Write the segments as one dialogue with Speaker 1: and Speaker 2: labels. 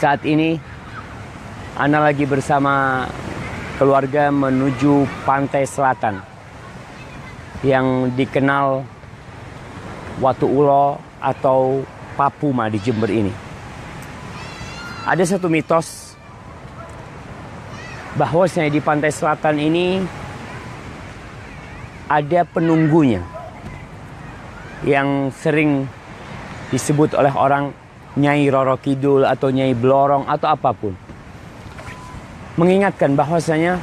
Speaker 1: Saat ini Ana lagi bersama keluarga menuju pantai selatan yang dikenal Watu Ulo atau Papuma di Jember ini. Ada satu mitos bahwasanya di pantai selatan ini ada penunggunya yang sering disebut oleh orang Nyai Roro Kidul atau Nyai Blorong atau apapun. Mengingatkan bahwasanya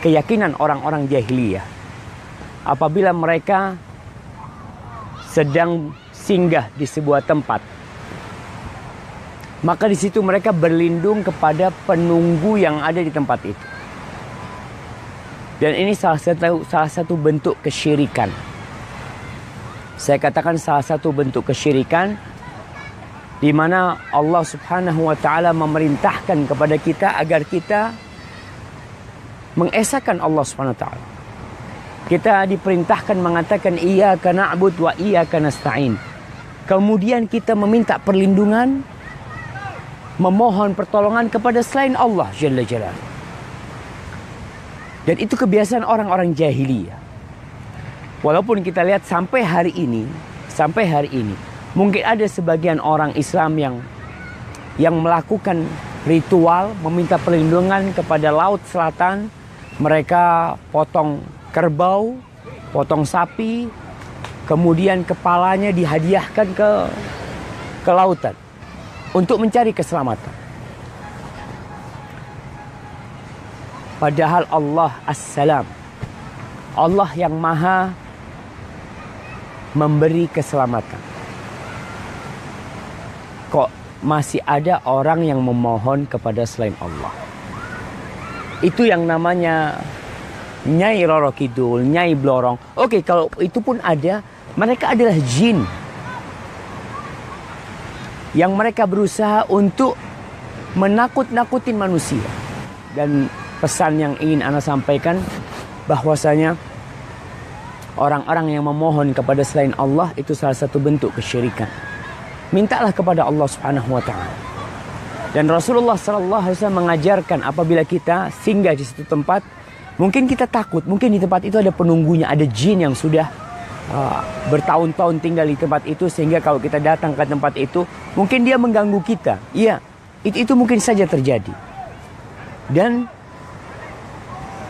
Speaker 1: keyakinan orang-orang jahiliyah apabila mereka sedang singgah di sebuah tempat, maka di situ mereka berlindung kepada penunggu yang ada di tempat itu. Dan ini salah satu bentuk kesyirikan. Saya katakan salah satu bentuk kesyirikan di mana Allah Subhanahu wa taala memerintahkan kepada kita agar kita mengesahkan Allah Subhanahu wa taala. Kita diperintahkan mengatakan iyyaka na'bud wa iyyaka nasta'in. Kemudian kita meminta perlindungan, memohon pertolongan kepada selain Allah Jalla Jalaluhu. Dan itu kebiasaan orang-orang jahiliyah. Walaupun kita lihat sampai hari ini, mungkin ada sebagian orang Islam yang melakukan ritual meminta perlindungan kepada laut selatan. Mereka potong kerbau, potong sapi, kemudian kepalanya dihadiahkan ke lautan untuk mencari keselamatan. Padahal Allah As-Salam, Allah yang maha memberi keselamatan. Kok masih ada orang yang memohon kepada selain Allah? Itu yang namanya Nyai Roro Kidul, Nyai Blorong. Oke, kalau itu pun ada, mereka adalah jin yang mereka berusaha untuk menakut-nakutin manusia. Dan pesan yang ingin Ana sampaikan bahwasanya orang-orang yang memohon kepada selain Allah itu salah satu bentuk kesyirikan. Mintalah kepada Allah Subhanahu wa taala. Dan Rasulullah sallallahu alaihi wasallam mengajarkan apabila kita singgah di satu tempat, mungkin kita takut, mungkin di tempat itu ada penunggunya, ada jin yang sudah bertahun-tahun tinggal di tempat itu, sehingga kalau kita datang ke tempat itu, mungkin dia mengganggu kita. Iya, itu mungkin saja terjadi. Dan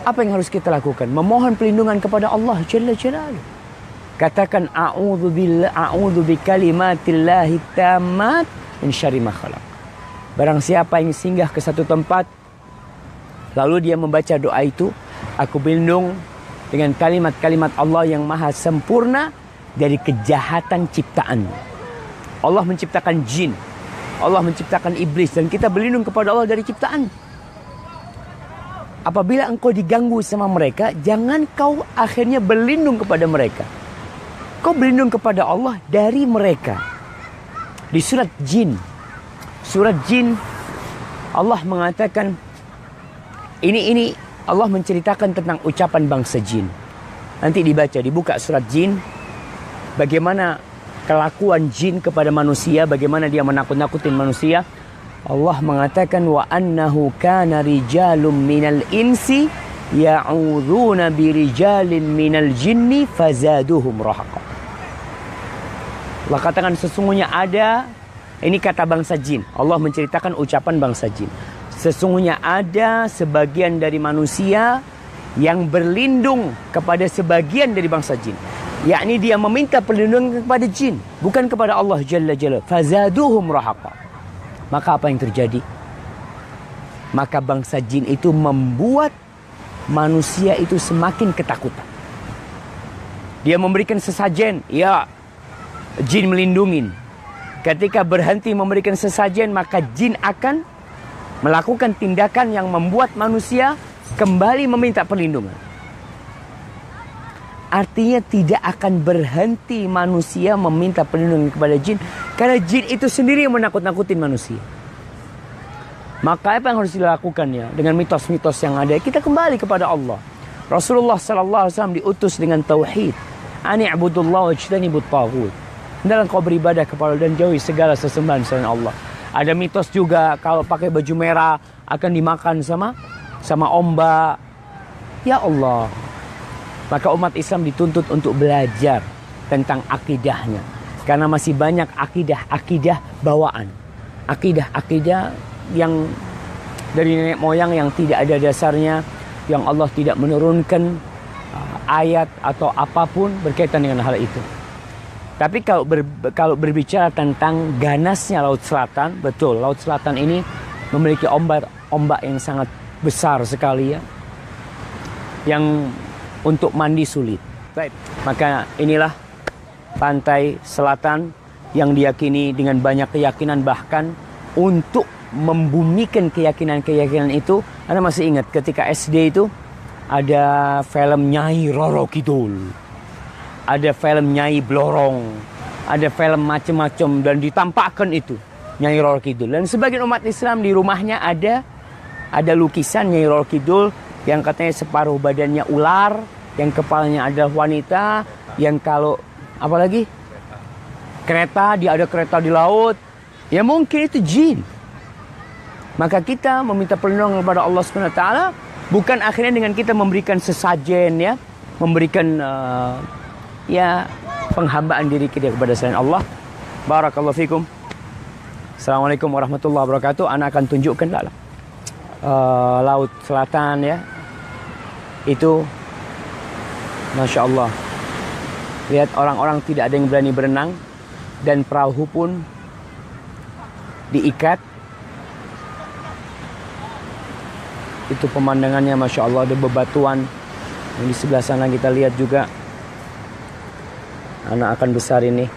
Speaker 1: apa yang harus kita lakukan? Memohon perlindungan kepada Allah Jalla Jalaluhu. Katakan a'udzu bikalimatillahi tammat min syarri ma khalaq. Barang siapa yang singgah ke satu tempat lalu dia membaca doa itu, aku berlindung dengan kalimat-kalimat Allah yang maha sempurna dari kejahatan ciptaan. Allah menciptakan jin, Allah menciptakan iblis, dan kita berlindung kepada Allah dari ciptaan. Apabila engkau diganggu sama mereka, jangan kau akhirnya berlindung kepada mereka. Kau berlindung kepada Allah dari mereka. Di surat Jin, Allah mengatakan, ini Allah menceritakan tentang ucapan bangsa jin. Nanti dibuka surat Jin, bagaimana kelakuan jin kepada manusia, bagaimana dia menakut-nakutin manusia. Allah mengatakan wa annahu kana rijalun minal insi ya'udzuuna birijalin minal jinni fazaduhum rahaqa. Allah katakan sesungguhnya ada, ini kata bangsa jin. Allah menceritakan ucapan bangsa jin. Sesungguhnya ada sebagian dari manusia yang berlindung kepada sebagian dari bangsa jin. Yakni dia meminta perlindungan kepada jin, bukan kepada Allah Jalla Jalaluhu. Fazaduhum rahaqa. Maka apa yang terjadi? Maka bangsa jin itu membuat manusia itu semakin ketakutan. Dia memberikan sesajen, ya, jin melindungi. Ketika berhenti memberikan sesajen, maka jin akan melakukan tindakan yang membuat manusia kembali meminta perlindungan. Artinya tidak akan berhenti manusia meminta perlindungan kepada jin, karena jin itu sendiri yang menakut-nakutin manusia. Maka apa yang harus dilakukan ya dengan mitos-mitos yang ada? Kita kembali kepada Allah. Rasulullah sallallahu alaihi wasallam diutus dengan tauhid. Ani ibudullah wajtanibut taghut. Dalam kau beribadah kepada dan jauhi segala sesembahan selain Allah. Ada mitos juga kalau pakai baju merah akan dimakan sama ombak. Ya Allah. Maka umat Islam dituntut untuk belajar tentang akidahnya. Karena masih banyak akidah-akidah bawaan. Akidah-akidah yang dari nenek moyang yang tidak ada dasarnya. Yang Allah tidak menurunkan ayat atau apapun berkaitan dengan hal itu. Tapi kalau berbicara tentang ganasnya Laut Selatan, betul, Laut Selatan ini memiliki ombak yang sangat besar sekali ya. Yang untuk mandi sulit. Baik. Maka inilah pantai selatan yang diyakini dengan banyak keyakinan, bahkan untuk membumikan keyakinan-keyakinan itu. Anda masih ingat ketika SD itu ada film Nyai Roro Kidul. Ada film Nyai Blorong, ada film macam-macam dan ditampakkan itu Nyai Roro Kidul. Dan sebagian umat Islam di rumahnya ada lukisan Nyai Roro Kidul yang katanya separuh badannya ular, yang kepalanya adalah wanita, yang kalau apalagi kereta, dia ada kereta di laut, ya mungkin itu jin. Maka kita meminta perlindungan kepada Allah Subhanahu wa taala bukan akhirnya dengan kita memberikan sesajen ya, memberikan ya penghambaan diri kita kepada selain Allah. Barakallahu fikum. Assalamualaikum warahmatullahi wabarakatuh. Ana akan tunjukkan Laut Selatan ya. Itu Masya Allah. Lihat orang-orang tidak ada yang berani berenang. Dan perahu pun diikat. Itu pemandangannya Masya Allah. Ada bebatuan. Yang di sebelah sana kita lihat juga. Anak akan besar ini.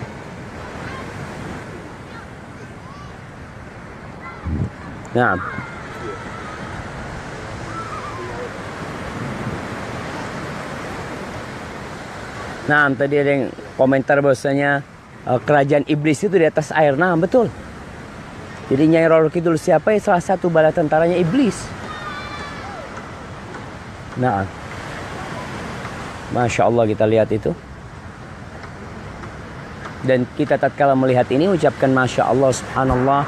Speaker 1: Nah. Nah, tadi ada yang komentar bahwasanya kerajaan iblis itu di atas air. Nah, betul. Jadi Nyai Roro Kidul siapa ya? Salah satu bala tentaranya iblis. Nah. Masya Allah kita lihat itu. Dan kita tatkala melihat ini ucapkan Masya Allah Subhanallah.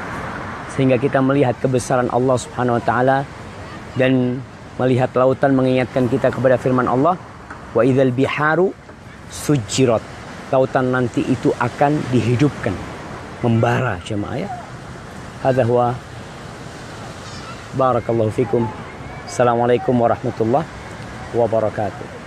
Speaker 1: Sehingga kita melihat kebesaran Allah Subhanahu wa ta'ala. Dan melihat lautan mengingatkan kita kepada firman Allah. Wa idzal biharu sujirat. Lautan nanti itu akan dihidupkan. Membara jemaah ya. Hadza huwa. Barakallahu fikum. Assalamualaikum warahmatullahi wabarakatuh.